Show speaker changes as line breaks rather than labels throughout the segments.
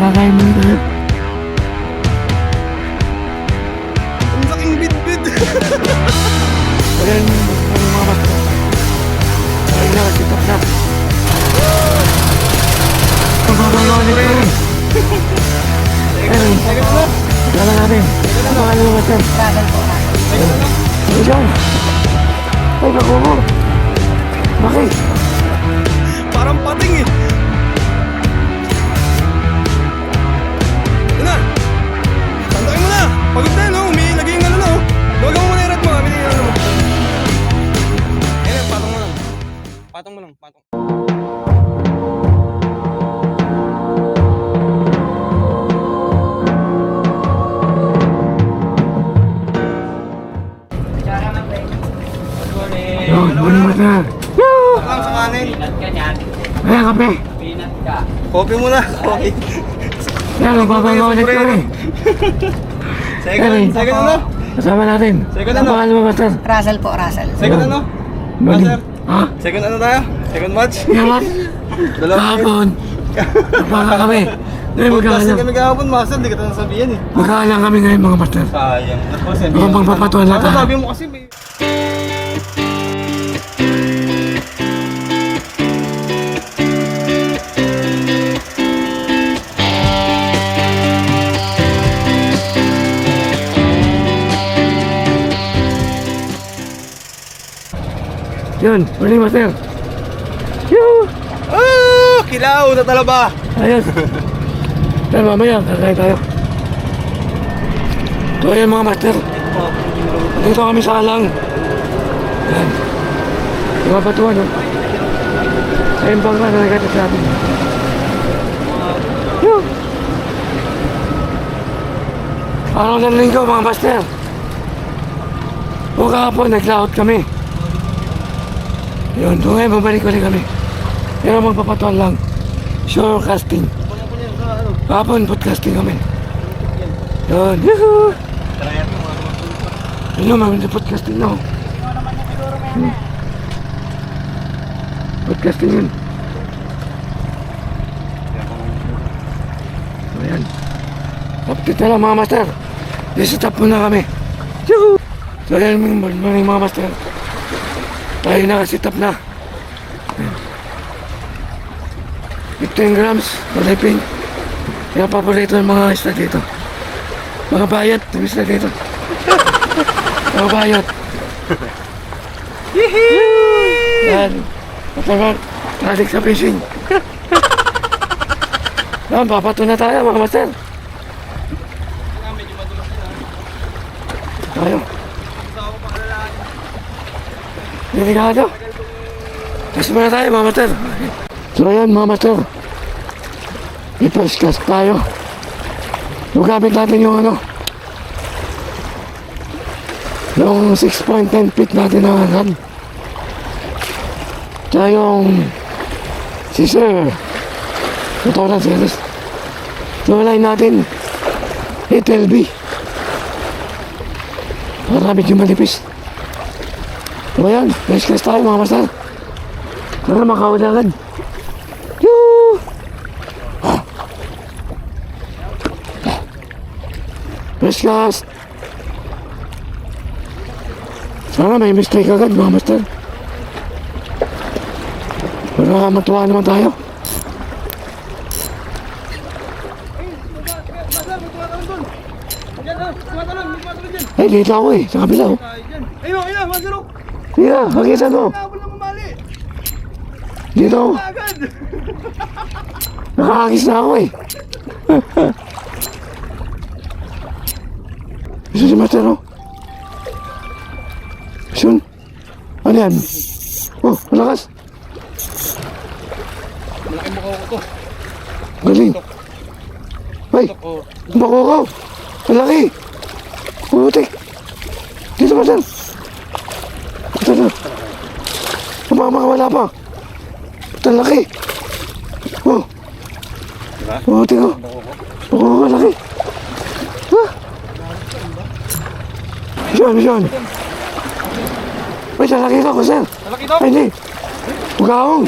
kakain mo ito.
Ang laking bit-bit.
Ayan ang mga basta. Ay na, sitap na. Pagkakagawa nito rin. Ayun, kala natin. Ang mga lumasan.
Travel po na.
Ayan. Ay, naku mo. Bakit?
Parang pating eh. Yun na. Sandakin mo na. Pagod na, no? Umilagay yung ano, no? Huwag mo muna i-rat mo. Kami na yung ano mo. Ayan, patong mo lang. Patong mo lang, patong.
Yun, muli mo na.
Lang sa kanin.
Ayan, kape.
Coffee muna. Coffee.
Ayan, magpapagawa nito rin.
Second ano?
Kasama natin.
Second
Ang
ano?
pangalan mo, Master?
Russell po, Russell.
Second ano?
Mali.
Master?
Ha?
Second ano tayo? Second match?
Yaman. Kahapon. Nagpaka kami. Ngayon
Podcast
magkaalam.
kami kahapon, Master. Hindi ka ito nasabihan eh.
Magkaalam kami ngayon mga Master.
Sayang.
Ako magpapatuan na tayo.
Sabi mo kasi may...
Yun, muli Master. Yoo!
Ah! Kilaw na talaba!
Ayos. Pero mamaya, kakain tayo. Ito yan mga Master. Dito kami sa alang. Yan. Mga batuan, no? Sa imbang na nagkata sa atin. Yoo! Araw ng linggo mga Master. O kahapon, nag-laot kami. Yun, doon ngayon babalik ulit kami. Pero magpapatuan lang. Shore casting. Kahapon, podcasting kami. Yun, yuhuu! Yun naman, may podcasting na. Podcasting yun. Ayan. Update na lang mga master. Disitap muna kami. Yuhuu! So yan mga master. Tayo nakasitap na. 15 grams, maliping. Kaya paborito ng mga isla dito. Mga bayat, yung isla dito. Mga bayat. Yan. Matagal, talik sa fishing. Yan, papato na tayo mga master. Tayo. Delikado. Kasi muna tayo mga master. So ayan mga master. I-press cast tayo. Lugamit natin yung ano. Yung 6.10 feet natin na rod. Tsaka yung scissor. Ito na series. So line natin 8LB. Para medyo manipis. So ayan, press cast tayo mga master. Para makaulangan. Yoo! Press cast. Sana may mistake agad mga master. Para matuwa naman tayo. Ay, dito ako eh, sa kabila oh.
Ayun, ayun, Master.
Sige, makita mo.
Nakabal na mamali.
Dito ako.
Agad.
Nakakakis na ako eh. Isa si Master oh. Sun. Ano yan? Oh, malakas.
Malaki mukha ko to.
Galing. Ay, bako ko. Malaki. Putik. Dito Master. Ito na. Wala pa. Ito laki. Oh. Putik oh. Bako ko, laki. Ah. Mission. Ay, lalaki ka, Master.
Malaki to.
Ay, hindi. Bugawong.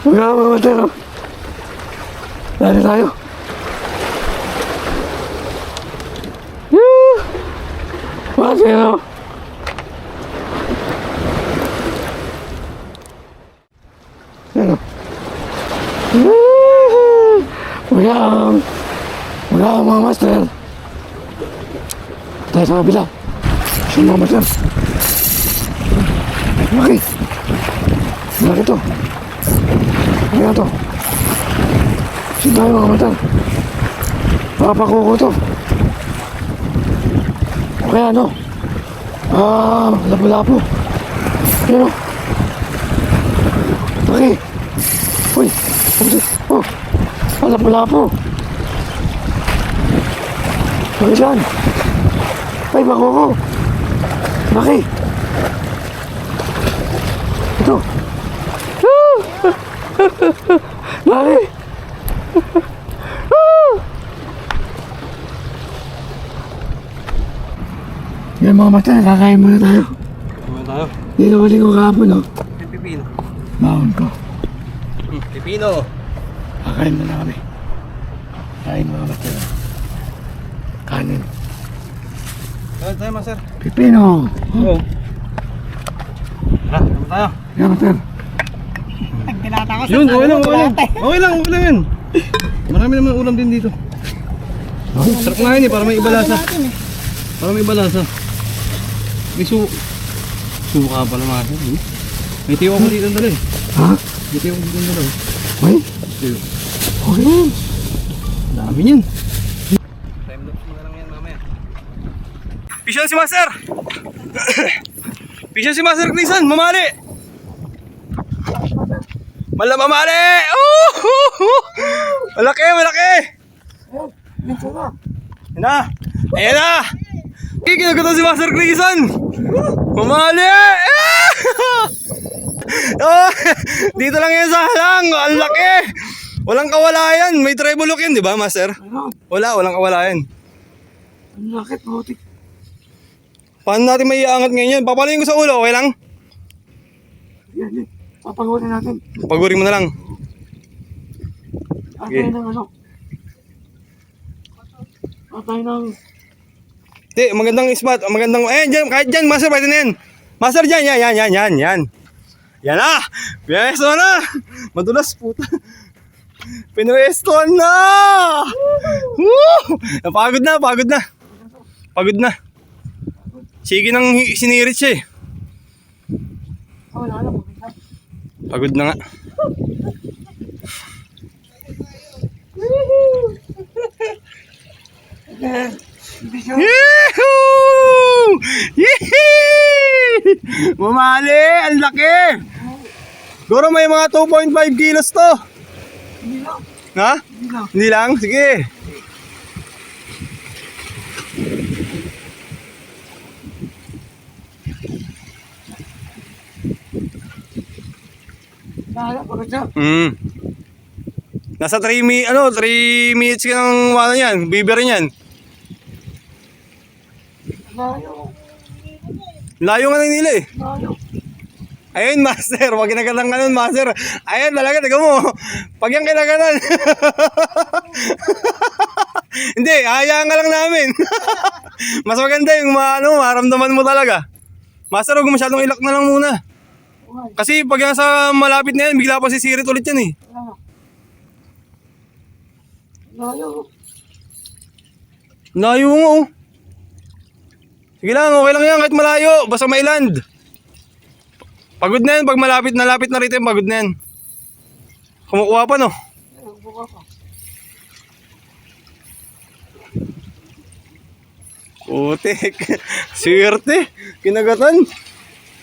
Bugawong, Master. Lalo tayo. Yoo! 1-0. Ano? Yoo! Wala ang mga master. Tayo sa kabila. Sa mga master. Laki. Laki to. Kaya to. Sino tayo mga master? Papakuko to. O kaya ano? Lapu-lapu. Yan o. Laki. Uy. Oh. Lapu-lapu. Laki dyan. Ay, pakuko. Laki. Ito. Laki. Yan mga mata, kakain muna tayo.
Ano tayo?
Hindi na mali ko kahapon, no?
Pipino.
Baon ko.
Pipino.
Kakain muna kami. Kain mga mata. Kanin.
Ano tayo, master?
Pipino.
Oo. Tara, ano tayo?
Yan mata.
Yun, okay lang, okay lang. Okay lang, okay lang yan. Marami naman ulam din dito. Sarap nga yun eh, para may ibalasa. Para may ibalasa. May suka pala mga sir. May tiyo ako dito dala eh.
Ha?
May tiyo ako dito dala eh.
May?
Tiyo.
Okay yan.
Dami niyan. Time lapse mo na lang yan mamaya. Pisyan si Master! Pisyan si Master Clison, mamali! Mamali! Malaki, malaki! Ayan na! Ayan na! Kinagutan si Master Clison! Mamali! Oh, dito lang yan sa halang! Ang laki! Walang kawalayan! May treble look yan, di ba, Master? Walang kawalayan.
Ang lakit, putik.
Paano natin may iangat ngayon yan? Papalayin ko sa ulo, okay lang?
Yan. Papangunin natin.
Pagurin mo na lang.
Atay ng ano? Atay ng...
Hindi, magandang spot. Magandang... Dyan, kahit dyan, Master, pwede na yan. Master, dyan, yan. Yan na! Pinesto na! Madulas, puta. Pinesto na! Woo! Pagod na. Sige nang sinirit siya eh.
Wala na, putik.
Pagod na nga. Yehoo! Yehee! Mamali! Ang laki! Goro may mga 2.5 kilos to.
Hindi lang.
Ha?
Hindi lang.
Hindi lang? Sige.
Kaya, pagod siya.
Nasa 3 minutes ka ng wala niyan, biber niyan.
Layo.
Layo nga ng nila eh.
Layo.
Ayun, Master, wag ginagalang ganun, Master. Ayun, talaga, taga mo. Pag yung kinaganan. Hindi, hayaan ka lang namin. Mas maganda yung maramdaman mo talaga. Master, huwag masyadong ilak na lang muna. Kasi pag nasa malapit na yan, bigla pa sisirit ulit yan eh.
Layo.
Layo nga oh. Sige lang, okay lang yan kahit malayo. Basta may land. Pagod na yan, pag malapit na rito yung pagod na yan. Kumukuha pa no? Putik. Swerte. Kinagatan.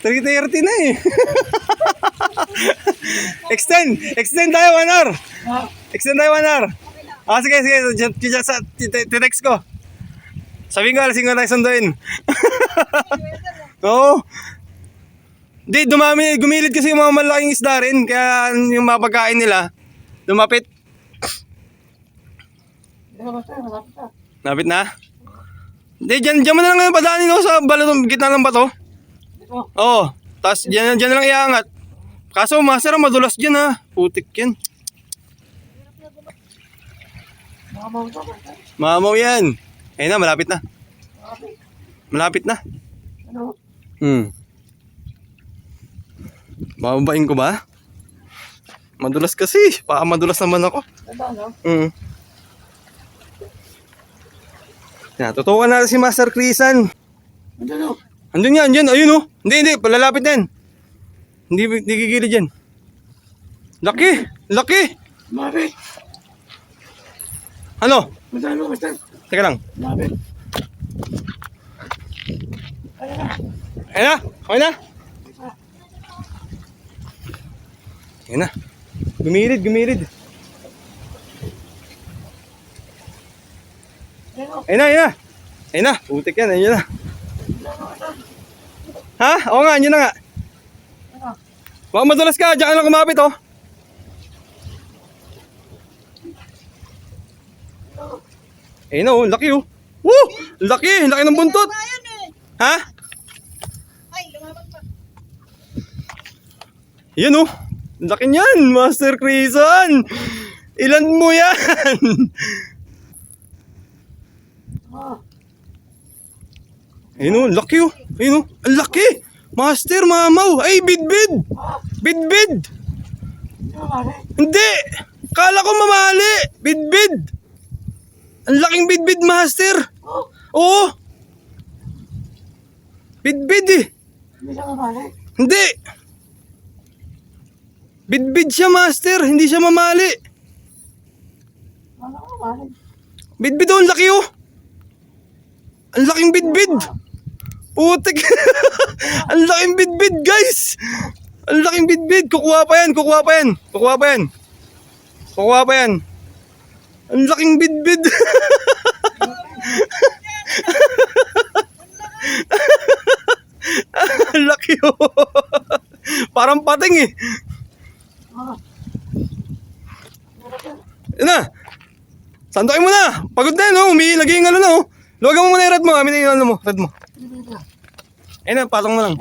3:30 na eh. Extend tayo 1 hour. Extend tayo 1 hour. Sige. Titext ko. Sabihin ko, alas 5 tayo sunduin. Oo. Di, gumilid kasi yung mga malaking isda rin. Kaya yung mga pagkain nila, lumapit. Lapit na? Di, dyan mo na lang ngayon padaanin no, sa balon, gitna ng bato. Oo. Tapos dyan na lang iangat. Kaso, Master, madulas dyan ha. Putik yan. Mamaw yan. Ayun na, malapit na. Malapit na.
Ano?
Bababain ko ba? Madulas kasi. Baka madulas naman ako. Yan, tutukan natin si Master Crisan.
Ano?
Andun yan, andyan. Ayun oh. Hindi. Palalapit na yan. Hindi gigilid yan. Laki! Laki!
Mabit!
Ano?
Masano, Master?
Teka lang.
Mabit!
Ayun na. Okay na. Ayun na. Gumilid. Ayun na. Ayun na. Putik yan. Ayun na. Ha? Oo nga. Ayun na nga. Baka madulas ka. Diyan ka lang kumapit oh. Ayun na oh. Laki oh. Woo! Laki. Laki ng buntot. Ha? Yan oh. Laki niyan, Master Crisan. Ilan mo yan? Ayun oh, laki oh. Ayun oh, ang laki. Master, mamaw. Ay, bidbid. Bidbid. Hindi. Kala ko mamali. Bidbid. Ang laking bidbid, Master. Oo. Bidbid eh. Hindi. Bidbid siya, Master. Hindi siya mamali. Bidbid oh, ang laki oh. Ang laking bidbid. Putik. Ang laking bidbid, guys. Ang laking bidbid. Kukuha pa yan. Ang laking bidbid. Ang laki oh. Parang pating eh. Yan na. Sandokin mo na. Pagod na yun oh. Lagi yung ano na oh. Luwagan mo muna yung rad mo. Amin na yung ano mo. Rad mo. Ayun na. Patong mo lang.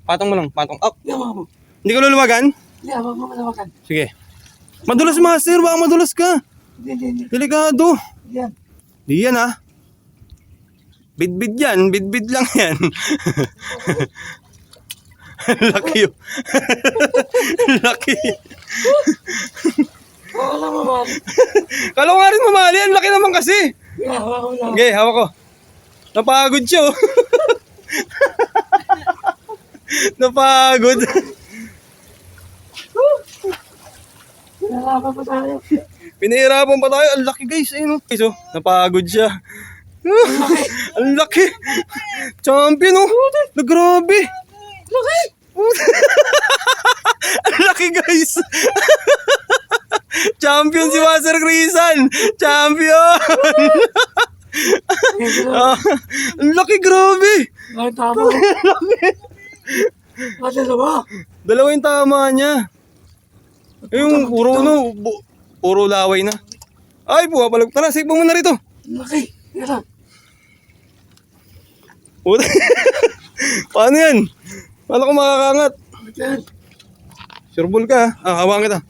Patong. Up. Hindi ko luluwagan? Sige. Madulas, Master. Baka madulas ka. Delikado. Di yan ah. Bidbid yan. Bidbid lang yan. Laki yun. Laki. Kala ko nga rin mamali. Ang laki naman kasi. Okay, hawak ko. Napagod siya oh. Napagod. Pinahirapan pa tayo. Ang laki guys. Ayun oh. Napagod siya. Ang laki. Champion oh. Grabe. Laki. Ang laki guys. Champion si Master Crisan. Champion. Ang laki, grabe. Dalawa yung tama niya. Yung puro ano, puro laway na. Ay, pumapalag. Tara, save mo na rito.
Laki.
Paano yan? Paano ko makakangat? Sureball ka ha? Hawakan kita.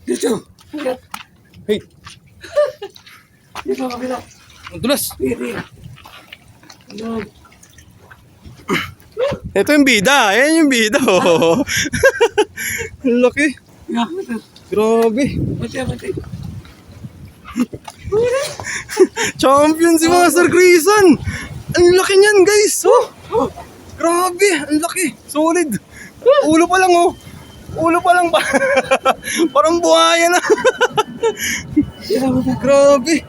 Dito.
Hey.
Dito, kapila.
Ang tulas.
Dito.
Ito yung bida. Ayan yung bida. Oh. Ang laki. Grabe.
Mati.
Champion si Master Crisan. Ang laki niyan guys. Oh. Grabe. Ang laki. Solid. Ulo pa lang oh. Parang buhaya na. Grabe.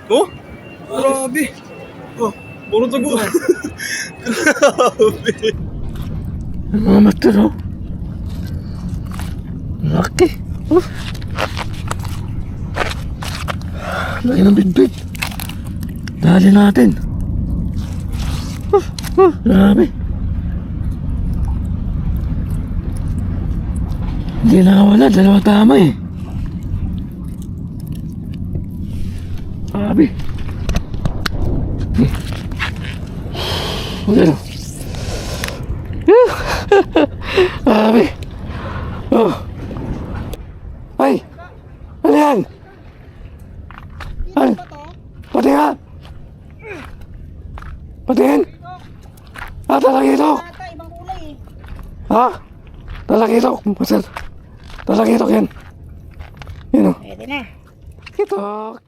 Oh. Grabe. Oh. Puro tugo. Grabe.
Mga maturo. Laki. Laki ng bidbid. Dali natin. Grabe. Hindi nakawala. Dalawa tama eh. Grabe. Ano? Grabe. Oh. Ay, Patingin. Talakitok.
Ata, ibang kulay eh.
Talakitok, master. Talakitok yan. Yan o.
Pwede na.
Kitok.